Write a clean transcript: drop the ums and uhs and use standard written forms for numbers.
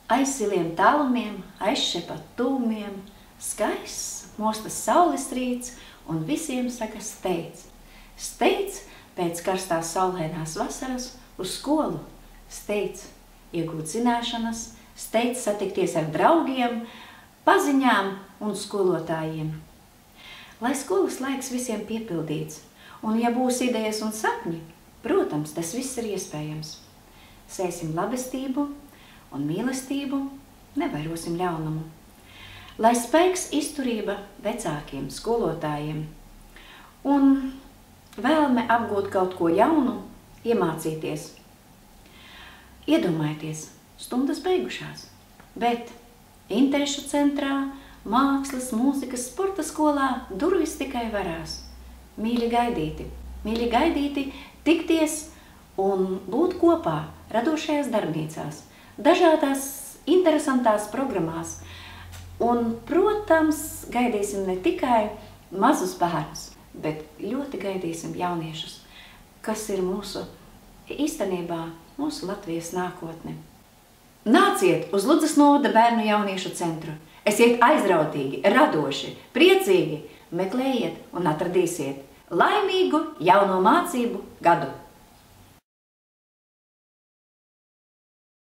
Aiz ziliem tālumiem, aizšepa tūmiem, skaists, mostas saules rīts un visiem saka steidz. Steidz pēc karstās saulēnās vasaras uz skolu, steidz iegūt zināšanas, steidz satikties ar draugiem, paziņām un skolotājiem. Lai skolas laiks visiem piepildīts, un ja būs idejas un sapņi, protams, tas viss ir iespējams. Sēsim labestību un mīlestību, nevairosim ļaunumu. Lai spēks izturība vecākiem, skolotājiem un vēlme apgūt kaut ko jaunu, iemācīties. Iedomājieties, stundas beigušās, bet interešu centrā, mākslas, mūzikas, sporta skolā durvis tikai varās. Mīļi gaidīti, tikties un būt kopā radošajās darbnīcās, dažādās interesantās programmās. Un, protams, gaidīsim ne tikai mazus bērnus, bet ļoti gaidīsim jauniešus, kas ir īstenībā mūsu Latvijas nākotne. Nāciet uz Ludzas novada bērnu jauniešu centru. Esiet aizrautīgi, radoši, priecīgi, meklējiet un atradīsiet laimīgu jauno mācību gadu!